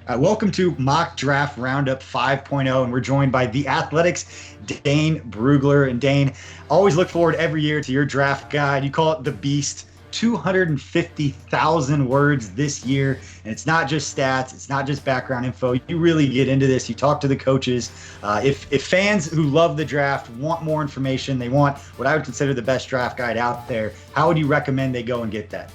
Welcome to Mock Draft Roundup 5.0, and we're joined by The Athletic's Dane Brugler. And Dane, always look forward every year to your draft guide. You call it the Beast. 250,000 words this year, and it's not just stats, it's not just background info. You really get into this. You talk to the coaches. If fans who love the draft want more information, they want what I would consider the best draft guide out there, how would you recommend they go and get that?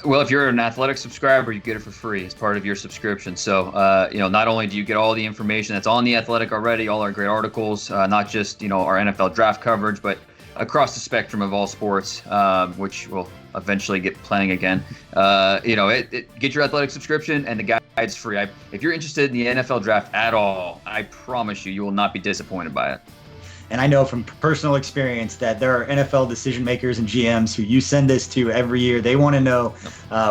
Well, if you're an Athletic subscriber, you get it for free as part of your subscription. So, not only do you get all the information that's on the Athletic already, all our great articles, not just, our NFL draft coverage, but across the spectrum of all sports, which will eventually get playing again. Get your Athletic subscription, and the guide's free. If you're interested in the NFL draft at all, I promise you will not be disappointed by it. And I know from personal experience that there are NFL decision makers and GMs who you send this to every year. They want to know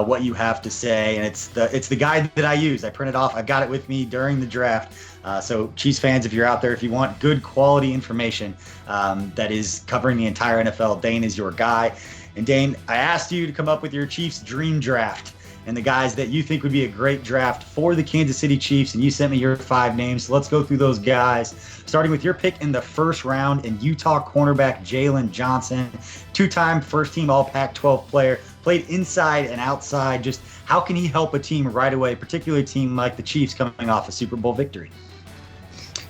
what you have to say, and it's the guide that I use. I print it off. I've got it with me during the draft. So Chiefs fans, if you're out there, if you want good quality information that is covering the entire NFL, Dane is your guy. And Dane, I asked you to come up with your Chiefs dream draft and the guys that you think would be a great draft for the Kansas City Chiefs, and you sent me your 5 names. So let's go through those guys, starting with your pick in the first round in Utah cornerback Jaylen Johnson, 2-time first-team All-Pac-12 player, played inside and outside. Just how can he help a team right away, particularly a team like the Chiefs coming off a Super Bowl victory?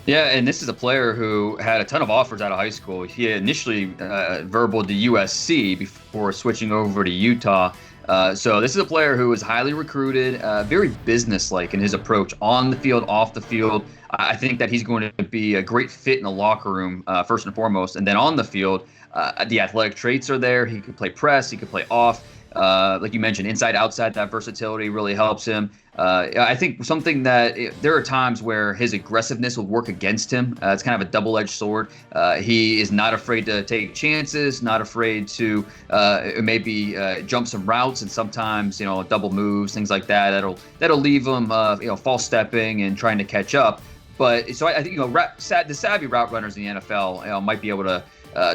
Yeah, and this is a player who had a ton of offers out of high school. He initially verbaled to USC before switching over to Utah. So this is a player who was highly recruited, very businesslike in his approach on the field, off the field. I think that he's going to be a great fit in the locker room, first and foremost. And then on the field, the athletic traits are there. He could play press. He could play off. Like you mentioned, inside, outside, that versatility really helps him. I think something that there are times where his aggressiveness will work against him. It's kind of a double-edged sword. He is not afraid to take chances, not afraid to maybe jump some routes, and sometimes double moves, things like that. That'll leave him false stepping and trying to catch up. But so I think the savvy route runners in the NFL might be able to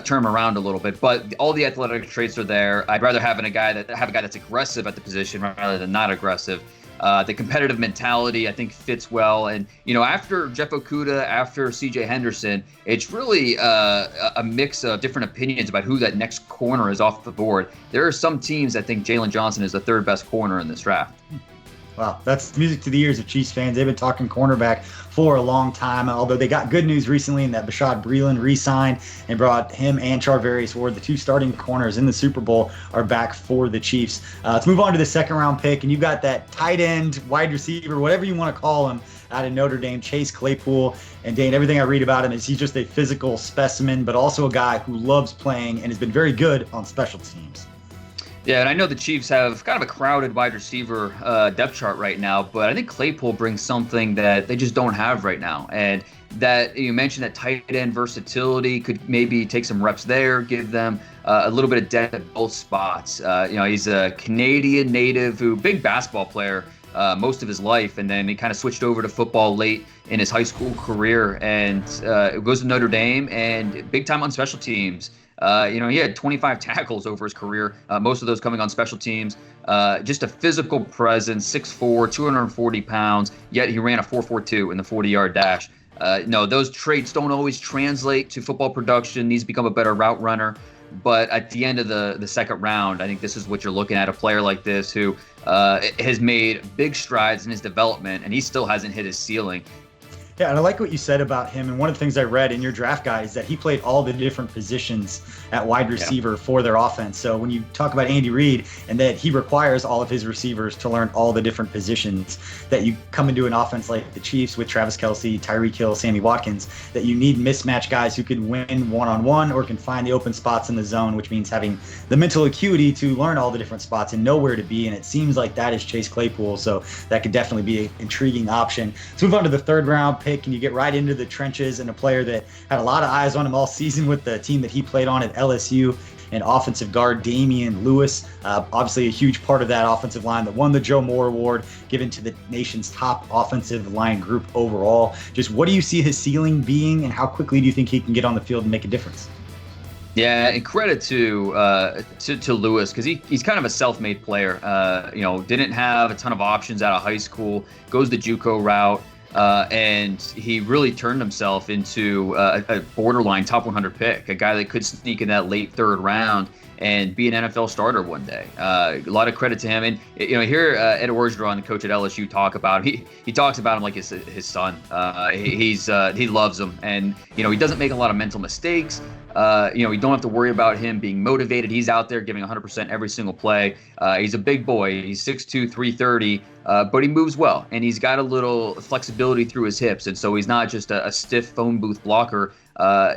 turn him around a little bit, but all the athletic traits are there. I'd rather have a guy that's aggressive at the position rather than not aggressive. The competitive mentality, I think, fits well. And, after Jeff Okudah, after C.J. Henderson, it's really a mix of different opinions about who that next corner is off the board. There are some teams that think Jaylen Johnson is the third best corner in this draft. Wow, that's music to the ears of Chiefs fans. They've been talking cornerback for a long time, although they got good news recently in that Bashaud Breeland re-signed and brought him and Charvarius Ward, the 2 starting corners in the Super Bowl, are back for the Chiefs. Let's move on to the second-round pick, and you've got that tight end, wide receiver, whatever you want to call him, out of Notre Dame, Chase Claypool. And Dane, everything I read about him is he's just a physical specimen, but also a guy who loves playing and has been very good on special teams. Yeah, and I know the Chiefs have kind of a crowded wide receiver depth chart right now, but I think Claypool brings something that they just don't have right now. And that you mentioned that tight end versatility could maybe take some reps there, give them a little bit of depth at both spots. He's a Canadian native big basketball player most of his life, and then he kind of switched over to football late in his high school career, and goes to Notre Dame and big time on special teams. He had 25 tackles over his career, most of those coming on special teams. Just a physical presence, 6'4", 240 pounds, yet he ran a 4.42 in the 40-yard dash. Those traits don't always translate to football production. Needs to become a better route runner. But at the end of the second round, I think this is what you're looking at, a player like this who has made big strides in his development, and he still hasn't hit his ceiling. Yeah, and I like what you said about him. And one of the things I read in your draft guide is that he played all the different positions at wide receiver for their offense. So when you talk about Andy Reid and that he requires all of his receivers to learn all the different positions, that you come into an offense like the Chiefs with Travis Kelce, Tyreek Hill, Sammy Watkins, that you need mismatch guys who can win one-on-one or can find the open spots in the zone, which means having the mental acuity to learn all the different spots and know where to be. And it seems like that is Chase Claypool. So that could definitely be an intriguing option. Let's move on to the third round pick, and you get right into the trenches, and a player that had a lot of eyes on him all season with the team that he played on at LSU, and offensive guard Damian Lewis, obviously a huge part of that offensive line that won the Joe Moore Award, given to the nation's top offensive line group overall. Just what do you see his ceiling being, and how quickly do you think he can get on the field and make a difference? Yeah, and credit to Lewis, because he's kind of a self-made player. Didn't have a ton of options out of high school, goes the JUCO route, and he really turned himself into a borderline top 100 pick, a guy that could sneak in that late third round and be an NFL starter one day. A lot of credit to him. And here Ed Orgeron, the coach at LSU, talk about him. He talks about him like his son. He loves him, and he doesn't make a lot of mental mistakes. You don't have to worry about him being motivated. He's out there giving 100% every single play. He's a big boy. He's 6'2", 330, but he moves well, and he's got a little flexibility through his hips, and so he's not just a stiff phone booth blocker. But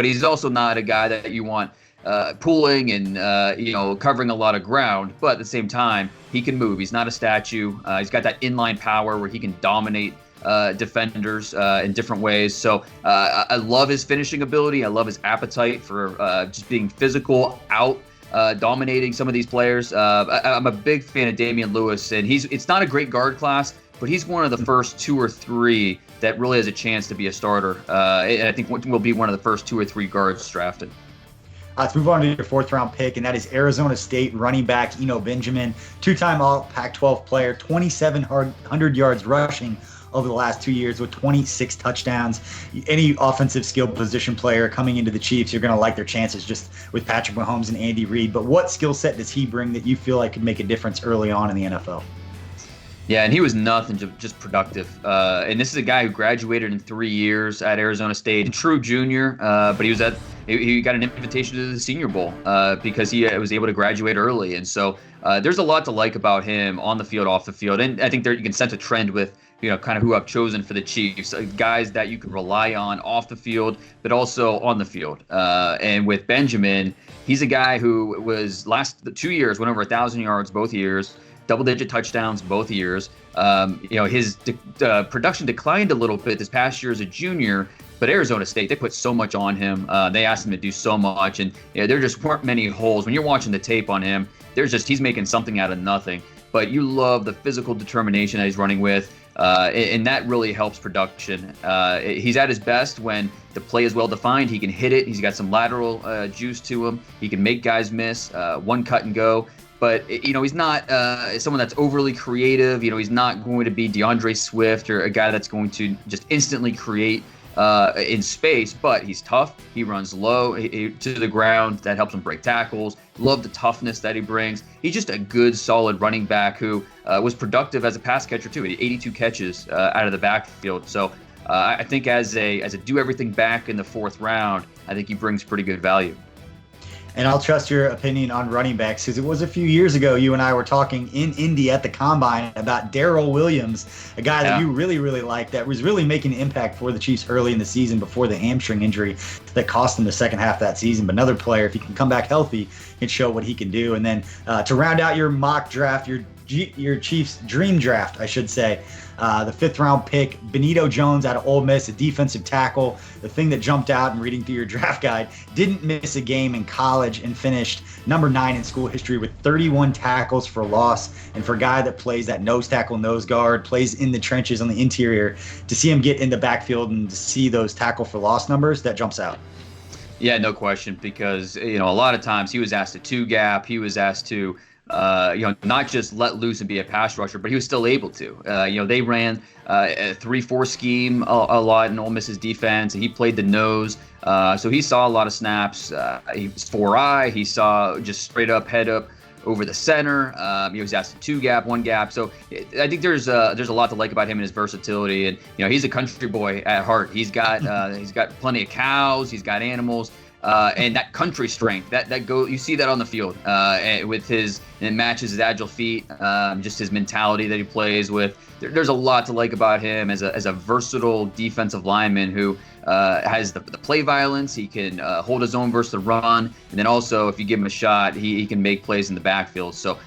he's also not a guy that you want pulling and covering a lot of ground, but at the same time he can move. He's not a statue. He's got that inline power where he can dominate defenders in different ways. So I love his finishing ability. I love his appetite for just being physical, dominating some of these players. I'm a big fan of Damian Lewis, and it's not a great guard class, but he's one of the first 2 or 3 that really has a chance to be a starter. And I think will be one of the first 2 or 3 guards drafted. Let's move on to your 4th round pick, and that is Arizona State running back Eno Benjamin, 2-time All Pac-12 player, 2,700 yards rushing over the last 2 years with 26 touchdowns. Any offensive skill position player coming into the Chiefs, you're going to like their chances just with Patrick Mahomes and Andy Reid. But what skill set does he bring that you feel like could make a difference early on in the NFL? Yeah, and he was nothing, just productive. And this is a guy who graduated in 3 years at Arizona State, a true junior, but he got an invitation to the Senior Bowl because he was able to graduate early. And so there's a lot to like about him on the field, off the field. And I think you can sense a trend with kind of who I've chosen for the Chiefs, guys that you can rely on off the field, but also on the field. And with Benjamin, he's a guy who was last 2 years, went over 1,000 yards both years, double-digit touchdowns both years. His production declined a little bit this past year as a junior, but Arizona State, they put so much on him. They asked him to do so much, and there just weren't many holes. When you're watching the tape on him, he's making something out of nothing. But you love the physical determination that he's running with, and that really helps production. He's at his best when the play is well-defined. He can hit it. He's got some lateral juice to him. He can make guys miss, one cut and go. But, he's not someone that's overly creative. He's not going to be DeAndre Swift or a guy that's going to just instantly create in space, but he's tough. He runs low to the ground. That helps him break tackles. Love the toughness that he brings. He's just a good, solid running back who was productive as a pass catcher, too. He had 82 catches out of the backfield. So I think as a do-everything back in the 4th round, I think he brings pretty good value. And I'll trust your opinion on running backs because it was a few years ago you and I were talking in Indy at the Combine about Darrell Williams, a guy that you really, really liked that was really making an impact for the Chiefs early in the season before the hamstring injury that cost him the second half of that season. But another player, if he can come back healthy, can show what he can do. And then to round out your mock draft, your Chiefs dream draft, I should say, the 5th round pick, Benito Jones out of Ole Miss, a defensive tackle. The thing that jumped out in reading through your draft guide, didn't miss a game in college and finished number 9 in school history with 31 tackles for loss. And for a guy that plays that nose tackle, nose guard, plays in the trenches on the interior, to see him get in the backfield and to see those tackle for loss numbers, that jumps out. Yeah, no question, because a lot of times he was asked to 2-gap, he was asked to not just let loose and be a pass rusher, but he was still able to. They ran a 3-4 scheme a lot in Ole Miss's defense, and he played the nose. So he saw a lot of snaps. He was 4-eye. He saw just straight up, head up over the center. He was asked to 2-gap, 1-gap. So I think there's a lot to like about him and his versatility. And he's a country boy at heart. He's got plenty of cows. He's got animals. And that country strength you see that on the field with it matches his agile feet, just his mentality that he plays with. There's a lot to like about him as a versatile defensive lineman who has the play violence. He can hold his own versus the run, and then also if you give him a shot, he can make plays in the backfield. So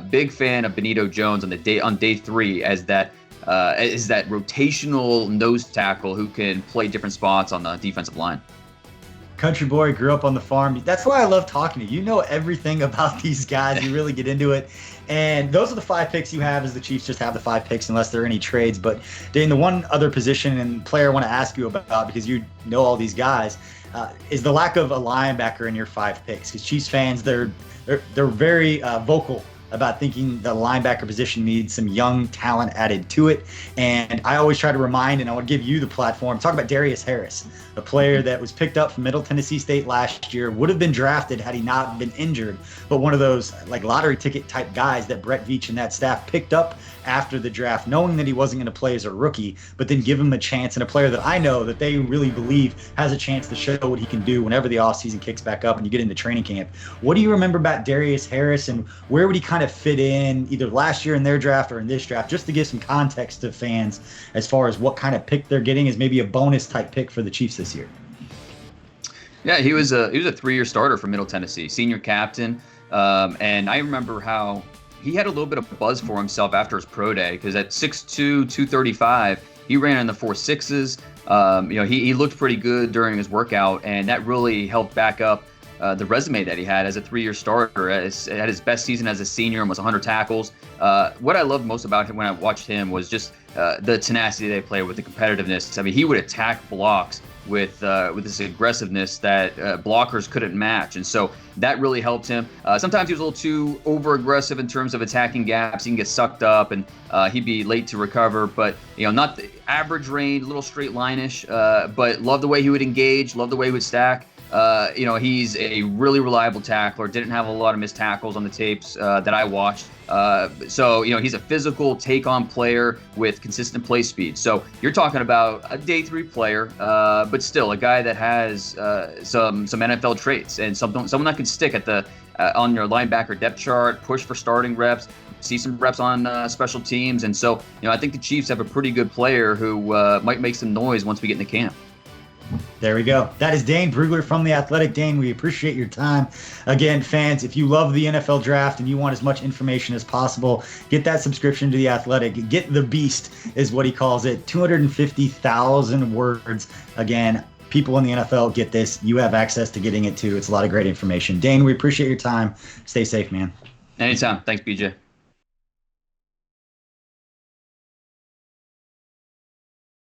big fan of Benito Jones on day 3 as that rotational nose tackle who can play different spots on the defensive line. Country boy, grew up on the farm. That's why I love talking to you. You know everything about these guys. You really get into it. And those are the 5 picks you have, as the Chiefs just have the 5 picks unless there are any trades. But Dane, the one other position and player I want to ask you about, because you know all these guys, is the lack of a linebacker in your 5 picks. Because Chiefs fans, they're very vocal about thinking the linebacker position needs some young talent added to it. And I always try to remind, and I would give you the platform, talk about Darius Harris, a player that was picked up from Middle Tennessee State last year, would have been drafted had he not been injured, but one of those like lottery ticket type guys that Brett Veach and that staff picked up after the draft, knowing that he wasn't going to play as a rookie, but then give him a chance, and a player that I know that they really believe has a chance to show what he can do whenever the offseason kicks back up and you get into training camp. What do you remember about Darius Harris, and where would he kind of fit in either last year in their draft or in this draft, just to give some context to fans as far as what kind of pick they're getting as maybe a bonus type pick for the Chiefs this year? Yeah, he was a 3-year starter for Middle Tennessee, senior captain, and I remember how he had a little bit of buzz for himself after his pro day, because at 6'2", 235, he ran in the 4.6s. He looked pretty good during his workout, and that really helped back up the resume that he had as a 3-year starter. At his best season as a senior, almost 100 tackles. What I loved most about him when I watched him was just the tenacity they play with, the competitiveness. I mean, he would attack blocks with this aggressiveness that blockers couldn't match, and so that really helped him. Sometimes he was a little too over-aggressive in terms of attacking gaps. He can get sucked up, and he'd be late to recover. But not the average range, a little straight line-ish. But love the way he would engage, love the way he would stack. He's a really reliable tackler. Didn't have a lot of missed tackles on the tapes that I watched. So he's a physical take-on player with consistent play speed. So you're talking about a day 3 player, but still a guy that has some NFL traits and someone that can stick at the on your linebacker depth chart, push for starting reps, see some reps on special teams. And so I think the Chiefs have a pretty good player who might make some noise once we get into camp. There we go. That is Dane Brugler from The Athletic. Dane, we appreciate your time. Again, fans, if you love the NFL draft and you want as much information as possible, get that subscription to The Athletic. Get the beast is what he calls it. 250,000 words. Again, people in the NFL get this. You have access to getting it too. It's a lot of great information. Dane, we appreciate your time. Stay safe, man. Anytime. Thanks, BJ.